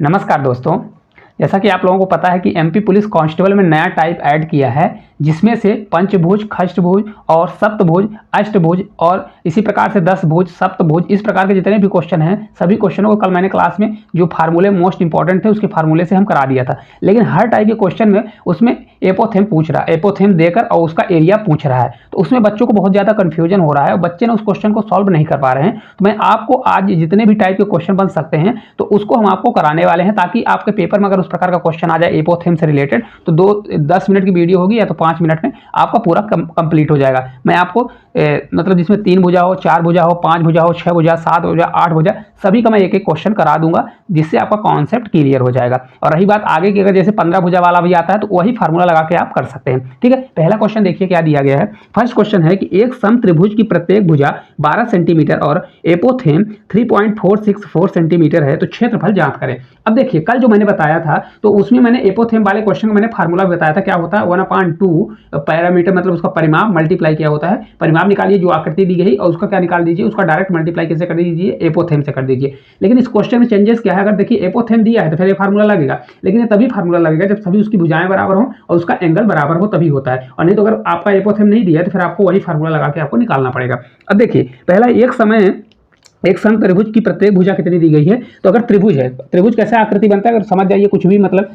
नमस्कार दोस्तों, जैसा कि आप लोगों को पता है कि एमपी पुलिस कांस्टेबल में नया टाइप ऐड किया है, जिसमें से पंचभुज, खष्टभुज और सप्तभुज, अष्टभुज और इसी प्रकार से दसभुज, सप्तभुज, इस प्रकार के जितने भी क्वेश्चन हैं सभी क्वेश्चनों को कल मैंने क्लास में जो फार्मूले मोस्ट इंपॉर्टेंट थे उसके फार्मूले से हम करा दिया था। लेकिन हर टाइप के क्वेश्चन में उसमें एपोथेम पूछ रहा है, एपोथेम देकर और उसका एरिया पूछ रहा है, तो उसमें बच्चों को बहुत ज़्यादा कन्फ्यूजन हो रहा है और बच्चे ने उस क्वेश्चन को सॉल्व नहीं कर पा रहे हैं। तो मैं आपको आज जितने भी टाइप के क्वेश्चन बन सकते हैं तो उसको हम आपको कराने वाले हैं, ताकि आपके पेपर में अगर उस प्रकार का क्वेश्चन आ जाए एपोथेम से रिलेटेड तो 10 मिनट की वीडियो होगी या तो 5 मिनट में आपका पूरा कंप्लीट हो जाएगा। मैं आपको मतलब जिसमें 3 भुजा हो, 4 भुजा हो, 5 भुजा हो, 6 भुजा, 7 भुजा, 8 भुजा, सभी का मैं एक एक क्वेश्चन करा दूंगा, जिससे आपका कॉन्सेप्ट क्लियर हो जाएगा। और रही बात आगे की, अगर जैसे 15 भुजा वाला भी आता है तो वही फार्मूला लगा के आप कर सकते हैं। ठीक है, पहला क्वेश्चन देखिए क्या दिया गया है। फर्स्ट क्वेश्चन है कि एक समत्रिभुज की प्रत्येक भुजा 12 सेंटीमीटर और एपोथेम 3.464 सेंटीमीटर है, तो क्षेत्रफल ज्ञात करें। अब देखिए, कल जो मैंने बताया था तो उसमें मैंने एपोथेम वाले क्वेश्चन में मैंने फार्मूला बताया था, क्या होता है 1/2 पैरामीटर, मतलब उसका परिमाप मल्टीप्लाई किया होता है। परिमाप निकालिए जो आकृति दी गई और उसका क्या निकाल दीजिए, उसका डायरेक्ट मल्टीप्लाई कैसे कर दीजिए, एपोथेम से कर दीजिए। लेकिन इस क्वेश्चन में चेंजेस क्या है, अगर देखिए एपोथेम दिया है तो फिर ये फार्मूला लगेगा, लेकिन ये तभी फार्मूला लगेगा जब सभी उसकी भुजाएं बराबर हो और उसका एंगल बराबर हो, तभी होता है। और नहीं तो अगर आपका एपोथेम नहीं दिया है तो फिर आपको वही फार्मूला लगा के आपको निकालना पड़ेगा। अब देखिए, पहला एक समत्रिभुज की प्रत्येक भुजा कितनी दी गई है। तो अगर त्रिभुज है, त्रिभुज कैसे आकृति बनता है अगर समझ जाइए, कुछ भी मतलब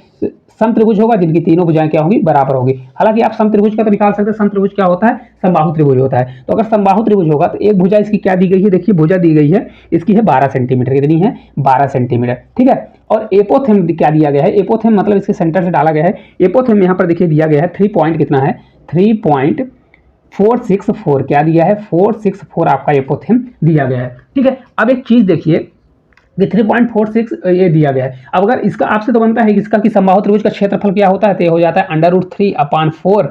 समत्रिभुज होगा जिनकी तीनों भुजाएं क्या होंगी, बराबर होगी। हालांकि आप समत्रिभुज का तो निकाल सकते हैं, समत्रिभुज क्या होता है, समबाहु त्रिभुज होता है। तो अगर समबाहु त्रिभुज होगा तो एक भुजा इसकी क्या दी गई है, देखिए भुजा दी गई है इसकी है 12 सेंटीमीटर, कितनी है 12 सेंटीमीटर। ठीक है, और एपोथेम क्या दिया गया है, एपोथेम मतलब इसके सेंटर से डाला गया है। एपोथेम यहाँ पर देखिए दिया गया है 3 पॉइंट कितना है, 3.464 क्या दिया है, 464 आपका एपोथेम दिया गया है। ठीक है, अब एक चीज देखिए कि 3.46 ये दिया गया है। अब अगर इसका आपसे तो बनता है इसका कि समबाहु त्रिभुज का क्षेत्रफल क्या होता है, तो ये हो जाता है √3/4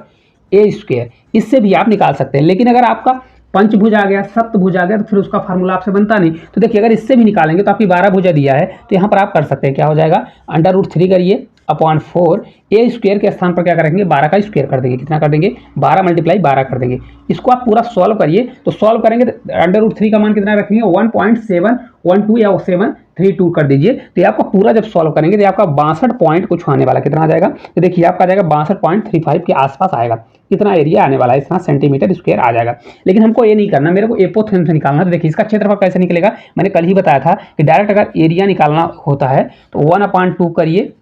ए स्क्वायर। इससे भी आप निकाल सकते हैं। लेकिन अगर आपका पंचभुज आ गया, सप्तभुज आ गया, तो फिर उसका फार्मूला आपसे बनता नहीं। तो देखिए, अगर इससे भी निकालेंगे तो आपकी 12 भुजा दिया है, तो यहाँ पर आप कर सकते हैं, क्या हो जाएगा √3 करिए /4 ए स्क्वायर के स्थान पर क्या करेंगे, 12 का स्क्वायर कर देंगे। कितना कर देंगे, 12 × 12 कर देंगे। इसको आप पूरा सॉल्व करिए, तो सॉल्व करेंगे तो √3 का मान कितना रखेंगे, 1.712 या 732 कर दीजिए। तो ये आपका पूरा जब सॉल्व करेंगे तो आपका 62 पॉइंट कुछ आने वाला, कितना आ जाएगा, तो देखिए आपका आ जाएगा 62.35 के आसपास आएगा। कितना एरिया आने वाला है, इतना सेंटीमीटर स्क्वायर आ जाएगा। लेकिन हमको ये नहीं करना, मेरे को एपोथेम से निकालना है। तो देखिए इसका क्षेत्रफल कैसे निकलेगा, मैंने कल ही बताया था कि डायरेक्ट अगर एरिया निकालना होता है तो 1/2 करिए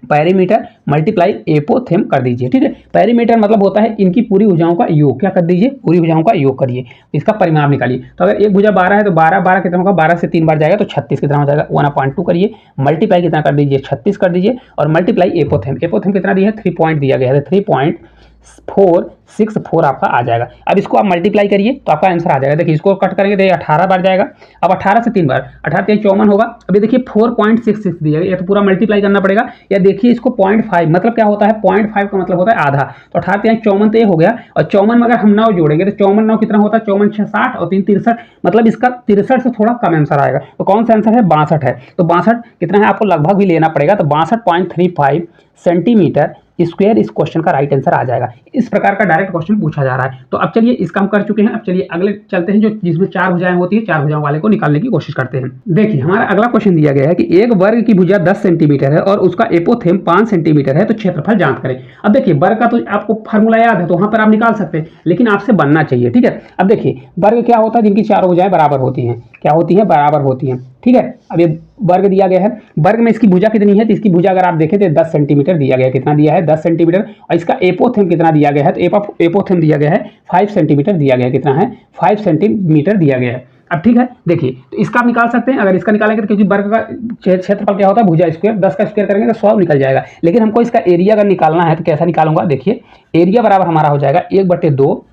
पैरीमीटर मल्टीप्लाई एपोथेम कर दीजिए। ठीक है, पैरीमीटर मतलब होता है इनकी पूरी भुजाओं का योग, क्या कर दीजिए, पूरी भुजाओं का योग करिए, इसका परिमाप निकालिए। तो अगर एक भुजा 12 है तो 12 कितना होगा, 12 से 3 बार जाएगा तो 36 कितना हो जाएगा, 1/2 करिए, मल्टीप्लाई कितना कर दीजिए, 36 कर दीजिए, और मल्टीप्लाई एपोथेम, एपोथेम कितना दिया है 3 पॉइंट दिया गया है, 3.464 आपका आ जाएगा। अब इसको आप मल्टीप्लाई करिए तो आपका आंसर आ जाएगा। देखिए इसको कट करेंगे तो 18 बार जाएगा। अब 18 से 3 बार, 18 3 54 होगा। अभी देखिए 4.66 दिया है, ये तो पूरा मल्टीप्लाई करना पड़ेगा। या देखिए इसको 0.5 मतलब क्या होता है, 0.5 का मतलब होता है आधा। तो 18 3 54 तो ये हो गया, और 54 में अगर हम 9 जोड़ेंगे तो 54 9 कितना होता है, 54 6 60 और 3 63, मतलब इसका 63 से थोड़ा कम आंसर आएगा। तो कौन सा आंसर है, 62 है। तो 62 कितना है आपको लगभग भी लेना पड़ेगा, तो 62.35 सेंटीमीटर स्क्वायर इस क्वेश्चन का राइट आंसर आ जाएगा। इस प्रकार का डायरेक्ट क्वेश्चन पूछा जा रहा है। तो अब चलिए इसका हम कर चुके हैं। अब चलिए अगले चलते हैं, जो जिसमें 4 भुजाएं होती है, 4 भुजाओं वाले को निकालने की कोशिश करते हैं। देखिए हमारा अगला क्वेश्चन दिया गया है कि एक वर्ग की भुजा 10 सेंटीमीटर है और उसका एपोथेम 5 सेंटीमीटर है, तो क्षेत्रफल ज्ञात करें। अब देखिए वर्ग का तो आपको फार्मूला याद है, तो वहां पर आप निकाल सकते हैं, लेकिन आपसे बनना चाहिए। ठीक है, अब देखिए वर्ग क्या होता है, जिनकी चारों भुजाएं बराबर होती हैं, क्या होती है, बराबर होती हैं। ठीक है, अब ये वर्ग दिया गया है, वर्ग में इसकी भुजा कितनी है, तो इसकी भुजा अगर आप देखें तो 10 सेंटीमीटर दिया गया है। कितना दिया है, 10 सेंटीमीटर। और इसका एपोथेम कितना दिया गया है, तो एपोथेम दिया गया है 5 सेंटीमीटर दिया गया है। कितना है, 5 सेंटीमीटर दिया गया है। अब ठीक है, देखिए तो इसका आप निकाल सकते हैं। अगर इसका निकालेंगे तो, क्योंकि वर्ग का क्षेत्रफल क्या होता है, भुजा स्क्वायर, 10 का स्क्वायर करेंगे तो 100 निकल जाएगा। लेकिन हमको इसका एरिया अगर निकालना है तो कैसा निकालूंगा, देखिए एरिया बराबर हमारा हो जाएगा 1/2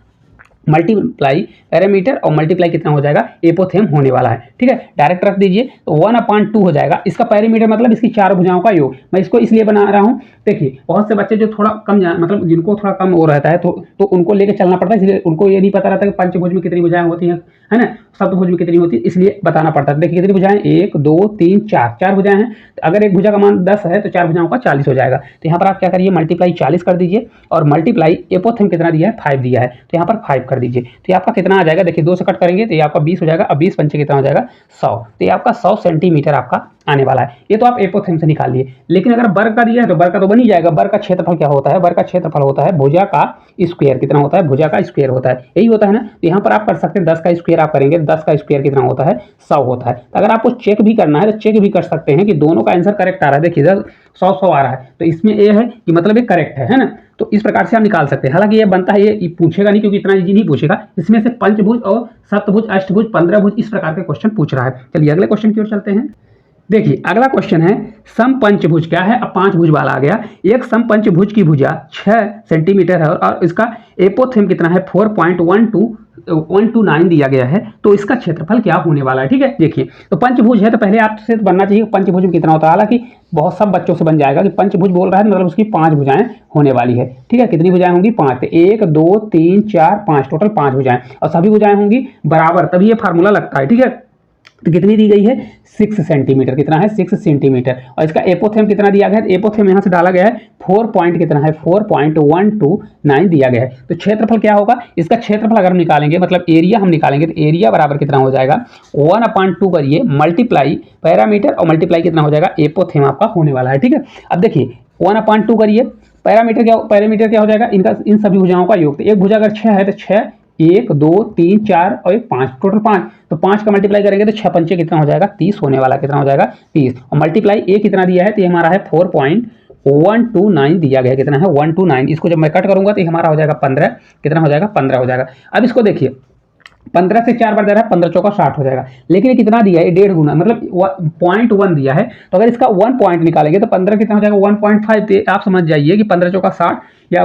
मल्टीप्लाई पैरामीटर और मल्टीप्लाई कितना हो जाएगा, एपोथेम होने वाला है। ठीक है, डायरेक्ट रख दीजिए तो 1/2 हो जाएगा। इसका पैरामीटर मतलब इसकी चार भुजाओं का योग। मैं इसको इसलिए बना रहा हूँ, देखिए बहुत से बच्चे जो थोड़ा कम मतलब जिनको थोड़ा कम हो रहता है तो उनको लेकर चलना पड़ता है, इसलिए उनको ये नहीं पता रहता कि पंचभुज में कितनी भुजाएं होती हैं, है ना, सप्तभुज में कितनी होती है, इसलिए बताना पड़ता है। देखिए कितनी भुजाएं, 1 2 3 4, 4 भुजाएं हैं। तो अगर एक भुजा का मान 10 है तो 4 भुजाओं का 40 हो जाएगा। तो यहाँ पर आप क्या करिए, मल्टीप्लाई 40 कर दीजिए, और मल्टीप्लाई एपोथेम कितना दिया है, 5 दिया है, तो यहाँ पर 5 कर दीजिए। तो ये आपका कितना आ जाएगा, देखिए 2 से कट करेंगे तो ये आपका 20 हो जाएगा। अब 20 पंचे कितना हो जाएगा, 100। तो ये आपका 100 सेंटीमीटर आपका आने वाला है। ये तो आप एपोथेम से निकाल लिए। लेकिन अगर वर्ग का दिया है तो वर्ग का तो बन ही जाएगा। वर्ग का क्षेत्रफल क्या होता है? वर्ग का क्षेत्रफल होता है भुजा का स्क्वायर। कितना होता है? भुजा का स्क्वायर होता है, यही होता है ना। तो यहाँ पर आप कर सकते हैं 10 का स्क्वायर आप करेंगे, 10 का स्क्वायर कितना होता है? 100 होता है। तो अगर आपको चेक भी करना है तो चेक भी कर सकते हैं कि दोनों का आंसर करेक्ट आ रहा है। देखिए 100 आ रहा है तो इसमें ये है कि मतलब ये करेक्ट है ना। तो इस प्रकार से आप निकाल सकते हैं। हालांकि ये बनता है, ये पूछेगा नहीं क्योंकि इतना इजी नहीं पूछेगा। इसमें से पंचभुज और सप्तभुज, अष्टभुज, 15 भुज इस प्रकार के क्वेश्चन पूछ रहा है। चलिए अगले क्वेश्चन की ओर चलते हैं। देखिए अगला क्वेश्चन है समपंचभुज। क्या है? अब 5 भुज वाला आ गया। एक समपंचभुज की भुजा 6 सेंटीमीटर है और इसका एपोथेम कितना है? 4.129 दिया गया है। तो इसका क्षेत्रफल क्या होने वाला है? ठीक है, देखिए तो पंचभुज है तो पहले आपसे बनना चाहिए पंचभुज में कितना होता है। हालांकि बहुत सब बच्चों से बन जाएगा कि पंचभुज बोल रहा है मतलब उसकी 5 भुजाएं होने वाली है। ठीक है, कितनी भुजाएं होंगी? 5। 1 2 3 4 5, टोटल 5 भुजाएं और सभी भुजाएं होंगी बराबर, तभी ये फार्मूला लगता है। ठीक है, तो कितनी दी गई है? 6 सेंटीमीटर। कितना है? 6 सेंटीमीटर। और इसका एपोथेम कितना दिया गया है? एपोथेम यहाँ से डाला गया है 4 पॉइंट कितना है? 4.129 दिया गया है। तो क्षेत्रफल क्या होगा? इसका क्षेत्रफल अगर हम निकालेंगे मतलब एरिया हम निकालेंगे तो एरिया बराबर कितना हो जाएगा? 1/2 करिए मल्टीप्लाई पैरामीटर और मल्टीप्लाई कितना हो जाएगा? एपोथेम आपका होने वाला है। ठीक है, अब देखिए 1/2 करिए पैरामीटर क्या हो जाएगा? इनका इन सभी भुजाओं का योग। तो एक भुजा अगर 6 है तो 6, 1 2 3 4 और 1 5, टोटल 5। तो 5 का मल्टीप्लाई करेंगे तो 6 पंचे कितना हो जाएगा? 30 होने वाला। कितना हो जाएगा? 30। और मल्टीप्लाई ए कितना दिया है? तो ये हमारा है 4.129 दिया गया है। कितना है? 129। इसको जब मैं कट करूंगा तो ये हमारा हो जाएगा 15। कितना हो जाएगा? 15 हो जाएगा। अब इसको देखिए 15 से 4 बार दे रहा है, 15 चौका 60 हो जाएगा। लेकिन ये कितना दिया है? 1.5 गुना, मतलब 0.1 दिया है। तो अगर इसका 1 पॉइंट निकालेंगे तो 15 कितना हो जाएगा? 1.5। आप समझ जाइए कि 15 चौका 60 या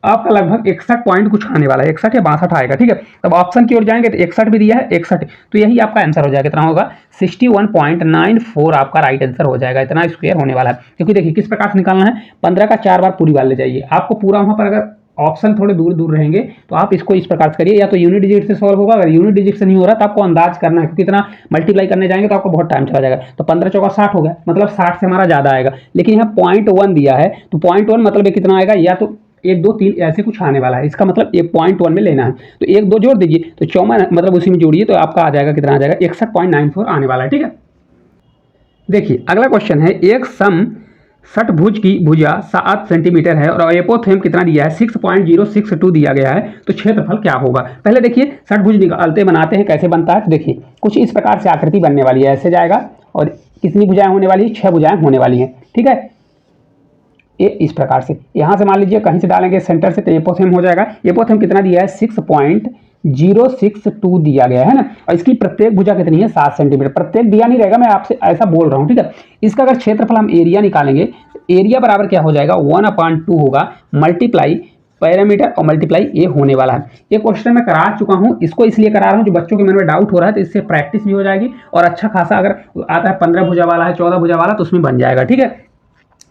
आपका लगभग 61 पॉइंट कुछ आने वाला है। 61 या 62 आएगा। ठीक है, तब ऑप्शन की ओर जाएंगे तो 61 भी दिया है, 61। तो यही आपका आंसर हो जाएगा। कितना होगा? 61.94 आपका राइट आंसर हो जाएगा। इतना स्क्वायर होने वाला है। क्योंकि देखिए किस प्रकार से निकालना है, 15 का 4 बार पूरी बार ले जाइए। आपको पूरा वहां पर अगर ऑप्शन थोड़े दूर दूर रहेंगे तो आप इसको इस प्रकार से करिए, या तो यूनिट डिजिट से सॉल्व होगा। अगर यूनिट डिजिट से नहीं हो रहा तो आपको अंदाज करना है, क्योंकि इतना मल्टीप्लाई करने जाएंगे तो आपको बहुत टाइम चला जाएगा। तो 15 चौका 60 हो गया, मतलब 60 से हमारा ज्यादा आएगा। लेकिन यहाँ 0.1 दिया है तो 0.1 मतलब कितना आएगा? या तो 1 2 3 ऐसे कुछ आने वाला है। इसका मतलब 1.1 में लेना है तो 1 2 जोड़ दीजिए तो 54 मतलब उसी में जोड़िए तो आपका आ जाएगा। कितना आ जाएगा? 61.94 आने वाला है। ठीक है, देखिए अगला क्वेश्चन है एक सम षटभुज की भुजा 7 सेंटीमीटर है और एपोथेम कितना दिया है? 6.062 दिया गया है। तो क्षेत्रफल क्या होगा? पहले देखिए षटभुज निकालते बनाते हैं, कैसे बनता है। तो देखिए कुछ इस प्रकार से आकृति बनने वाली है, ऐसे जाएगा और कितनी भुजाएं होने वाली है? 6 भुजाएं होने वाली हैं। ठीक है, ये इस प्रकार से यहाँ से मान लीजिए कहीं से डालेंगे सेंटर से तो एपोथेम हो जाएगा। एपोथेम कितना दिया है? 6.062 दिया गया है ना। और इसकी प्रत्येक भुजा कितनी है? 7 सेंटीमीटर। प्रत्येक दिया नहीं रहेगा, मैं आपसे ऐसा बोल रहा हूँ। ठीक है, इसका अगर क्षेत्रफल हम एरिया निकालेंगे, एरिया बराबर क्या हो जाएगा? 1/2 होगा मल्टीप्लाई पैरामीटर और मल्टीप्लाई ए होने वाला है। ये क्वेश्चन मैं करा चुका हूँ, इसको इसलिए करा रहा हूँ जो बच्चों के मन में डाउट हो रहा है तो इससे प्रैक्टिस भी हो जाएगी और अच्छा खासा अगर आता है 15 भुजा वाला है, 14 भुजा वाला, तो उसमें बन जाएगा। ठीक है,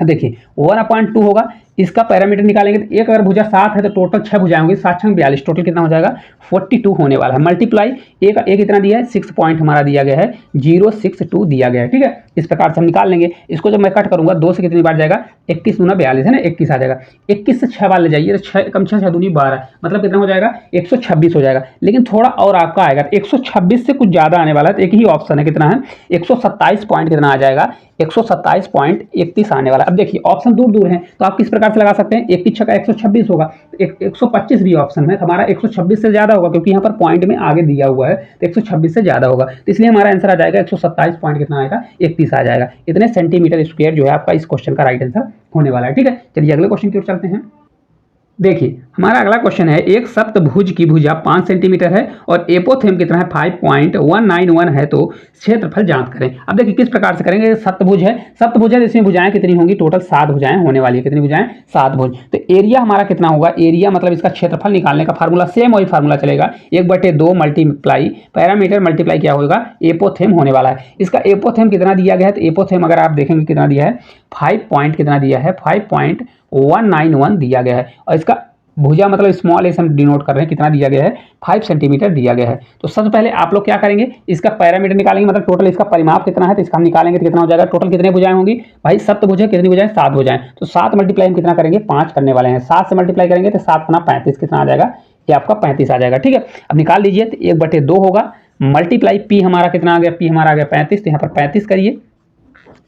देखिए 1/2 होगा। इसका पैरामीटर निकालेंगे तो एक अगर भुजा 7 है तो टोटल 6 भुजाएं होंगी, 7 6 42, टोटल कितना हो जाएगा? 42 होने वाला है। मल्टीप्लाई एक कितना दिया है? 6 पॉइंट हमारा दिया गया है, 062 दिया गया है। ठीक है, इस प्रकार से हम निकाल लेंगे। इसको जब मैं कट करूंगा 2 से कितनी बार जाएगा? 21 दूना 42 है ना, 21 आ जाएगा। 21 से 6 बार ले जाइए तो 6 कम 6 6 दूनी 12, मतलब कितना हो जाएगा? 126 हो जाएगा। लेकिन थोड़ा और आपका आएगा तो 126 से कुछ ज्यादा आने वाला है। तो एक ही ऑप्शन है, कितना है? 127 पॉइंट कितना आ जाएगा? 127.31 आने वाला। अब देखिए ऑप्शन दूर दूर हैं तो आप किस प्रकार से लगा सकते हैं? 21 का 126 होगा, 125 भी ऑप्शन है, हमारा 126 से ज्यादा होगा क्योंकि यहाँ पर पॉइंट में आगे दिया हुआ है तो 126 से ज्यादा होगा। तो इसलिए हमारा आंसर आ जाएगा 127 पॉइंट कितना आएगा? 31 आ जाएगा। इतने सेंटीमीटर स्क्वायर जो है आपका इस क्वेश्चन का राइट आंसर होने वाला है। ठीक है, चलिए अगले क्वेश्चन की ओर चलते हैं। देखिए हमारा अगला क्वेश्चन है एक सप्तभुज की भुजा 5 सेंटीमीटर है और एपोथेम कितना है? 5.191 है। तो क्षेत्रफल ज्ञात करें। अब देखिए किस प्रकार से करेंगे। सप्तभुज है, सप्तभुज है, इसमें भुजाएं कितनी होंगी? टोटल 7 भुजाएं होने वाली है। कितनी भुजाएं? 7 भुज। तो एरिया हमारा कितना होगा? एरिया मतलब इसका क्षेत्रफल निकालने का फार्मूला सेम वही फार्मूला चलेगा, 1/2 मल्टीप्लाई पैरामीटर मल्टीप्लाई क्या होगा? एपोथेम होने वाला है। इसका एपोथेम कितना दिया गया है? तो एपोथेम अगर आप देखेंगे कितना दिया है? 5 पॉइंट कितना दिया है? 5.191 दिया गया है। और इसका भुजा मतलब स्मॉल एस हम डिनोट कर रहे हैं, कितना दिया गया है? 5 सेंटीमीटर दिया गया है। तो सबसे पहले आप लोग क्या करेंगे? इसका पैरामीटर निकालेंगे, मतलब टोटल इसका परिमाप कितना है तो इसका हम निकालेंगे तो कितना हो जाएगा? टोटल कितने भुजाएं होंगी भाई? सप्तभुज है, कितनी भुजाएं? 7 भुजाएं। तो 7 मल्टीप्लाई हम कितना करेंगे? 5 करने वाले हैं। 7 से मल्टीप्लाई करेंगे तो 7 गुना 35 कितना आ जाएगा? ये आपका 35 आ जाएगा। ठीक है, अब निकाल लीजिए तो 1/2 होगा मल्टीप्लाई पी हमारा कितना आ गया? पी हमारा आ गया 35, तो यहाँ पर 35 करिए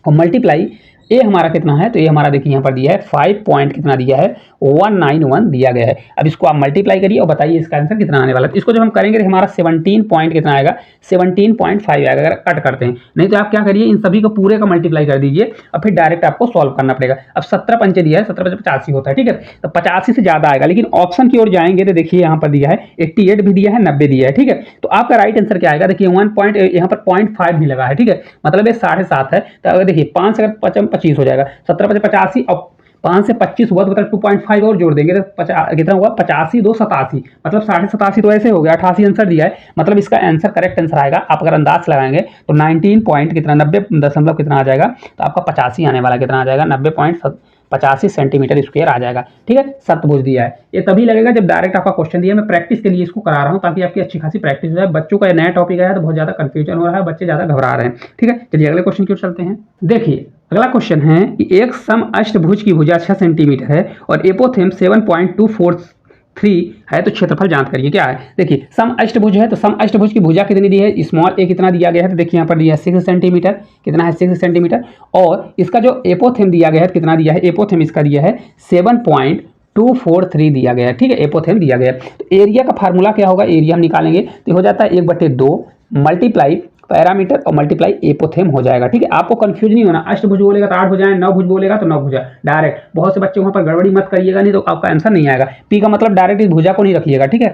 और मल्टीप्लाई ए हमारा कितना है, तो ये हमारा देखिए यहाँ पर दिया है 5 पॉइंट कितना दिया है 191 दिया गया है। अब इसको आप मल्टीप्लाई करिए और बताइए इसका आंसर कितना आने वाला है। तो इसको जब हम करेंगे तो हमारा 17 पॉइंट कितना आएगा, 17.5 आएगा अगर कट करते हैं। नहीं तो आप क्या करिए, इन सभी को पूरे का मल्टीप्लाई कर दीजिए और फिर डायरेक्ट आपको सॉल्व करना पड़ेगा। अब 17 पंचे दिया है, 17 पंचे 85 होता है, ठीक है। तो 85 से ज्यादा आएगा, लेकिन ऑप्शन की ओर जाएंगे तो देखिए यहाँ पर दिया है 88 भी दिया है, 90 दिया है, ठीक है। तो आपका राइट आंसर क्या आएगा, देखिए 1 पॉइंट यहाँ पर 0.5 भी लगा है, ठीक है, मतलब ये 7.5 है। तो अगर देखिए 5 अगर 25 हो जाएगा, 17 पचे 85 और 5 से 25 हुआ तो मतलब 2.5 और जोड़ देंगे तो कितना हुआ 85 2 87, मतलब 87.5 तो ऐसे हो गया। 88 आंसर दिया है, मतलब इसका आंसर करेक्ट आंसर आएगा। आप अगर अंदाज लगाएंगे तो 19 पॉइंट कितना 90 दशमलव कितना आ जाएगा, तो आपका 85 आने वाला कितना आ जाएगा 90.85 सेंटीमीटर स्क्वायर आ जाएगा, ठीक है। सप्तभुज दिया है, ये तभी लगेगा जब डायरेक्ट आपका क्वेश्चन दिया। मैं प्रैक्टिस के लिए इसको करा रहा हूँ ताकि आपकी अच्छी खासी प्रैक्टिस हो जाए। बच्चों का नया टॉपिक आया तो बहुत ज्यादा कंफ्यूजन हो रहा है, बच्चे ज्यादा घबरा रहे हैं, ठीक है। चलिए अगले क्वेश्चन की ओर चलते हैं। देखिए अगला क्वेश्चन है कि एक सम अष्टभुज की भुजा 6 सेंटीमीटर है और एपोथेम 7.243 है, तो क्षेत्रफल ज्ञात करिए। क्या है, देखिए सम अष्टभुज है तो सम अष्टभुज की भुजा कितनी दी है, स्मॉल ए कितना दिया गया है, तो देखिए यहाँ पर दिया है 6 सेंटीमीटर, कितना है 6 सेंटीमीटर। और इसका जो एपोथेम दिया गया है कितना दिया है, एपोथेम इसका दिया है 7.243 दिया गया है, ठीक है, एपोथेम दिया गया है। तो एरिया का फार्मूला क्या होगा, एरिया हम निकालेंगे तो हो जाता है 1/2 मल्टीप्लाई पैरामीटर और मल्टीप्लाई एपोथेम हो जाएगा, ठीक है। आपको कंफ्यूज नहीं होना, अष्टभुज बोलेगा तो 8 भुजाएं, 9 भुज बोलेगा तो 9 भुजा डायरेक्ट। बहुत से बच्चे वहां पर गड़बड़ी मत करिएगा, नहीं तो आपका आंसर नहीं आएगा। पी का मतलब डायरेक्ट इस भुजा को नहीं रखिएगा, ठीक है।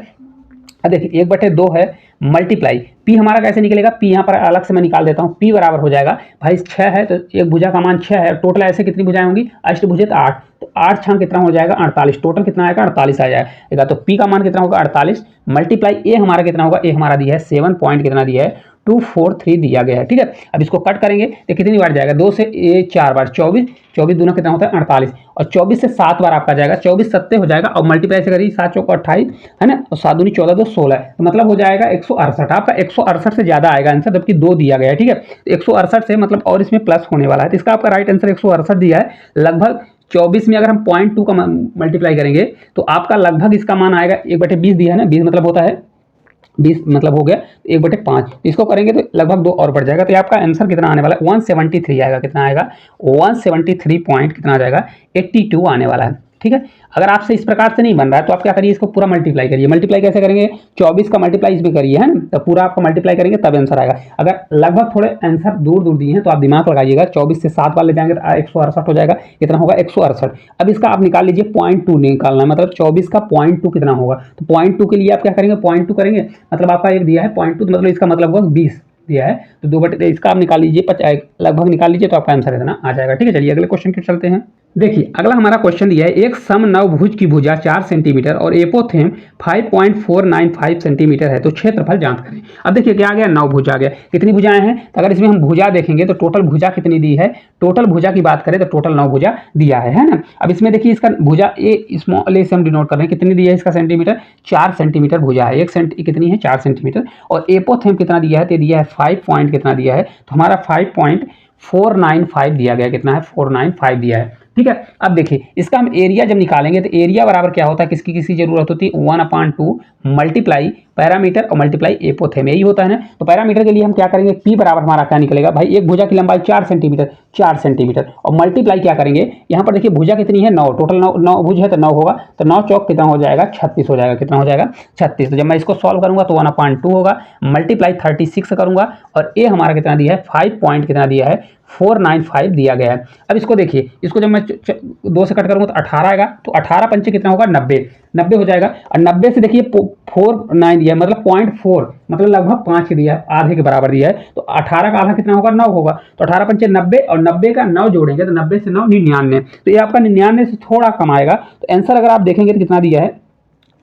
अब देखिए 1/2 है मल्टीप्लाई पी हमारा कैसे निकलेगा, पी यहाँ पर अलग से मैं निकाल देता हूँ। पी बराबर हो जाएगा भाई 6 है तो एक भुजा का मान 6 है, टोटल ऐसे कितनी भुजाएं होंगी, अष्टभुज तो 8, तो 8 छाम कितना हो जाएगा 48, टोटल कितना आएगा 48 आ जाएगा। तो पी का मान कितना होगा 48 मल्टीप्लाई ए हमारा कितना होगा, ए हमारा दिया है 7 पॉइंट कितना दिया है 243 दिया गया है, ठीक है। अब इसको कट करेंगे तो कितनी बार जाएगा, 2 से ए 4 बार 24, 24 दूना कितना होता है 48 और 24 से 7 बार आपका जाएगा, 24 7 हो जाएगा और मल्टीप्लाई से करिए 7 चौक 28 है ना, और 7 दूनी 14 2 16, तो मतलब हो जाएगा 168। आपका 168 से ज्यादा आएगा आंसर, जबकि 2 दिया गया है, ठीक है। तो 168 से मतलब और इसमें प्लस होने वाला है, तो इसका आपका राइट आंसर 168 दिया है। लगभग 24 में अगर हम 0.2 का मल्टीप्लाई करेंगे तो आपका लगभग इसका मान आएगा 1/20 दिया है ना, 20 मतलब होता है 20 मतलब हो गया 1/5, इसको करेंगे तो लगभग 2 और बढ़ जाएगा। तो आपका आंसर कितना आने वाला है 173 आएगा, कितना आएगा 173 पॉइंट कितना आ जाएगा 82 आने वाला है, ठीक है। अगर आपसे इस प्रकार से नहीं बन रहा है तो आप क्या करिए, इसको पूरा मल्टीप्लाई करिए। मल्टीप्लाई कैसे करेंगे, 24 का मल्टीप्लाई इसमें करिए है ना, तो पूरा आपका मल्टीप्लाई करेंगे तब आंसर आएगा। अगर लगभग थोड़े आंसर दूर दूर दिए हैं तो आप दिमाग लगाइएगा, 24 से 7 वाले जाएंगे तो 168 हो जाएगा, कितना होगा 168। अब इसका आप निकाल लीजिए 0.2 निकालना है, मतलब 24 का 0.2 कितना होगा, तो 0.2 के लिए आप क्या करेंगे 0.2 करेंगे, मतलब आपका एक दिया है 0.2 मतलब इसका मतलब होगा 20 दिया है, तो 2/3 इसका आप निकाल लीजिए, लगभग निकाल लीजिए तो आपका आंसर इतना आ जाएगा, ठीक है। चलिए अगले क्वेश्चन की चलते हैं। देखिए अगला हमारा क्वेश्चन दिया है एक समनवभुज की भुजा 4 सेंटीमीटर और एपोथेम 5.495 सेंटीमीटर है, तो क्षेत्रफल ज्ञात करें। अब देखिए क्या आ गया, नवभुज आ गया। कितनी भुजाएं हैं, तो अगर इसमें हम भुजा देखेंगे तो टोटल भुजा कितनी दी है, टोटल भुजा की बात करें तो टोटल 9 भुजा दिया है ना। अब इसमें देखिए इसका भुजा ए स्मॉल ए से हम डिनोट कर रहे हैं, कितनी दी है इसका सेंटीमीटर, 4 सेंटीमीटर भुजा है, कितनी है 4 सेंटीमीटर। और एपोथेम कितना दिया है, तो दिया है 5 पॉइंट कितना दिया है, तो हमारा 5.495 दिया गया, कितना है 495 दिया है, ठीक है। अब देखिए इसका हम एरिया जब निकालेंगे तो एरिया बराबर क्या होता है, किसकी किसकी जरूरत होती है 1/2 मल्टीप्लाई पैरामीटर और मल्टीप्लाई एपोथेम, यही होता है ना। तो पैरामीटर के लिए हम क्या करेंगे, पी बराबर हमारा क्या निकलेगा भाई, एक भुजा की लंबाई 4 सेंटीमीटर, 4 सेंटीमीटर और मल्टीप्लाई क्या करेंगे, यहाँ पर देखिए भुजा कितनी है 9, टोटल 9 भुज है तो 9 होगा, तो 9 चौक कितना हो जाएगा 36 हो जाएगा, कितना हो जाएगा 36। तो जब मैं इसको सॉल्व करूंगा तो 1/2 होगा, मल्टीप्लाई 36 करूंगा और ए हमारा कितना दिया है 5 पॉइंट कितना दिया है 495 दिया गया है। अब इसको देखिए, इसको जब मैं 2 से कट करूंगा तो 18 आएगा, तो 18 पंचे कितना होगा 90 हो जाएगा। और 90 से देखिए 49 दिया है, मतलब 0.4 मतलब लगभग 5 दिया है, आधे के बराबर दिया है। तो 18 का आधा कितना होगा 9 होगा, तो 18 पंचे 90 और 90 का 9 जोड़ेंगे तो 90 से 9 99, तो ये आपका 99 से थोड़ा कम आएगा। तो आंसर अगर आप देखेंगे तो कितना दिया है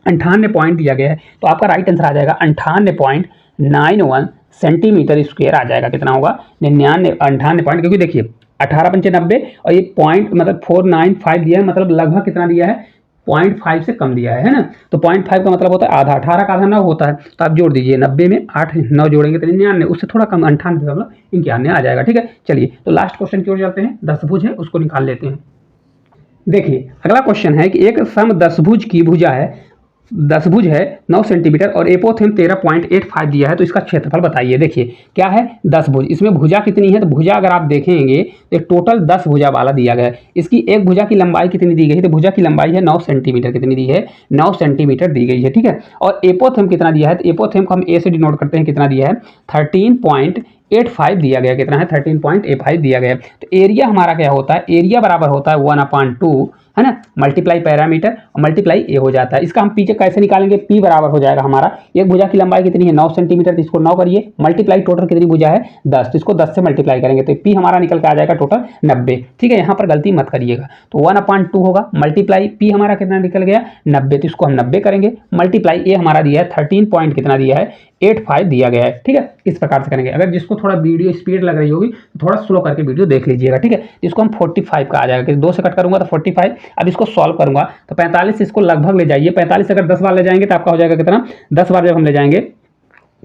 98 पॉइंट दिया गया है, तो आपका राइट आंसर आ जाएगा 98.91 सेंटीमीटर स्क्वायर आ जाएगा, कितना होगा 98 पॉइंट, क्योंकि देखिए 18 पंचे 90 और ये पॉइंट मतलब 495 दिया है, मतलब लगभग कितना दिया है 0.5 से कम दिया है ना। तो 0.5 का मतलब होता है आधा, 18 का आधा 9 होता है, तो आप जोड़ दीजिए 90 में 8 9 जोड़ेंगे तो 99, उससे थोड़ा कम 98.91 आ जाएगा, ठीक है। चलिए तो लास्ट क्वेश्चन की ओर चलते हैं, 10 भुज है उसको निकाल लेते हैं। देखिए अगला क्वेश्चन है कि एक सम 10 भुज की भुजा है 10 भुज है 9 सेंटीमीटर और एपोथेम 13.85 दिया है, तो इसका क्षेत्रफल बताइए। देखिए क्या है 10 भुज, इसमें भुजा कितनी है, तो भुजा अगर आप देखेंगे तो टोटल 10 भुजा वाला दिया गया है। इसकी एक भुजा की लंबाई कितनी दी गई है, तो भुजा की लंबाई है 9 सेंटीमीटर, कितनी दी है 9 सेंटीमीटर दी गई है, ठीक है। और एपोथेम कितना दिया है, तो एपोथेम को हम ए से डिनोट करते हैं, कितना दिया है 13.85 दिया गया, कितना है 13.85 दिया गया है। तो एरिया हमारा क्या होता है, एरिया बराबर होता है 1/2 है ना, मल्टीप्लाई पैरामीटर और मल्टीप्लाई ए हो जाता है। इसका हम पीछे कैसे निकालेंगे, पी बराबर हो जाएगा हमारा, एक भुजा की लंबाई कितनी है 9 सेंटीमीटर, तो इसको 9 करिए, मल्टीप्लाई टोटल कितनी भुजा है 10, तो इसको 10 से मल्टीप्लाई करेंगे तो पी हमारा निकल के आ जाएगा टोटल 90, ठीक है। यहाँ पर गलती मत करिएगा, तो 1/2 होगा, मल्टीप्लाई पी हमारा कितना निकल गया 90, तो इसको हम 90 करेंगे, मल्टीप्लाई ए हमारा दिया है 13 पॉइंट कितना दिया है 85 दिया गया है, ठीक है। इस प्रकार से करेंगे। अगर जिसको थोड़ा वीडियो स्पीड लग रही होगी तो थोड़ा स्लो करके वीडियो देख लीजिएगा, ठीक है। इसको हम 45 का आ जाएगा, कि 2 से कट करूंगा तो 45। अब इसको सॉल्व करूंगा तो 45 इसको लगभग ले जाइए, 45 अगर 10 बार ले जाएंगे तो आपका हो जाएगा कितना, 10 बार जब हम ले जाएंगे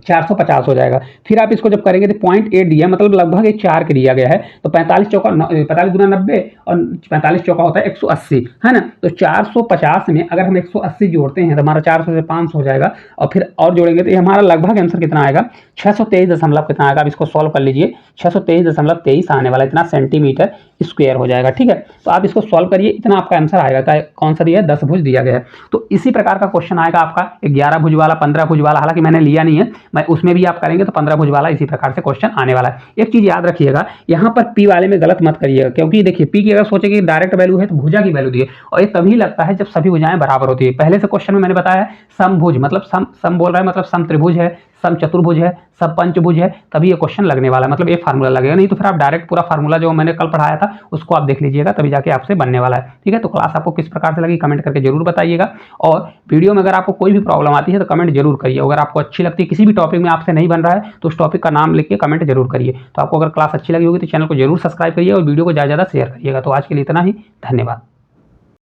450 हो जाएगा। फिर आप इसको जब करेंगे तो 0.8 दिया, मतलब लगभग एक 4 के दिया गया है, तो 45 चौका 45 गुना 90 और 45 चौका होता है 180, है ना। तो 450 में अगर हम 180 जोड़ते हैं तो हमारा 400 से 500 हो जाएगा, और फिर और जोड़ेंगे तो ये हमारा लगभग आंसर कितना आएगा 623 दशमलव कितना आएगा। आप इसको सॉल्व कर लीजिए, 623.23 आने वाला, इतना सेंटीमीटर स्क्वायर हो जाएगा, ठीक है। तो आप इसको सॉल्व करिए, इतना आपका आंसर आएगा। कौन सा दिया है 10 भुज दिया गया है। तो इसी प्रकार का क्वेश्चन आएगा आपका 11 भुज वाला, 15 भुज वाला, हालांकि मैंने लिया नहीं है, मैं उसमें भी आप करेंगे तो 15 भुज वाला इसी प्रकार से क्वेश्चन आने वाला है। एक चीज याद रखिएगा, यहाँ पर पी वाले में गलत मत करिएगा, क्योंकि देखिए पी की अगर सोचेंगे डायरेक्ट वैल्यू है तो भुजा की वैल्यू दी है, और ये तभी लगता है जब सभी भुजाएं बराबर होती है। पहले से क्वेश्चन में मैंने बताया है समभुज, मतलब सम बोल रहा है, मतलब सम त्रिभुज है, सम चतुर्भुज है, सब पंचभुज है, तभी ये क्वेश्चन लगने वाला है, मतलब ये फार्मूला लगेगा। नहीं तो फिर आप डायरेक्ट पूरा फार्मूला जो मैंने कल पढ़ाया था उसको आप देख लीजिएगा, तभी जाके आपसे बनने वाला है, ठीक है। तो क्लास आपको किस प्रकार से लगी कमेंट करके जरूर बताइएगा, और वीडियो में अगर आपको कोई भी प्रॉब्लम आती है तो कमेंट जरूर करिए। अगर आपको अच्छी लगती है, किसी भी टॉपिक में आपसे नहीं बन रहा है तो उस टॉपिक का नाम लिख के कमेंट जरूर करिए। तो आपको अगर क्लास अच्छी लगी होगी तो चैनल को जरूर सब्सक्राइब करिए और वीडियो को ज़्यादा से ज़्यादा शेयर करिएगा। तो आज के लिए इतना ही, धन्यवाद।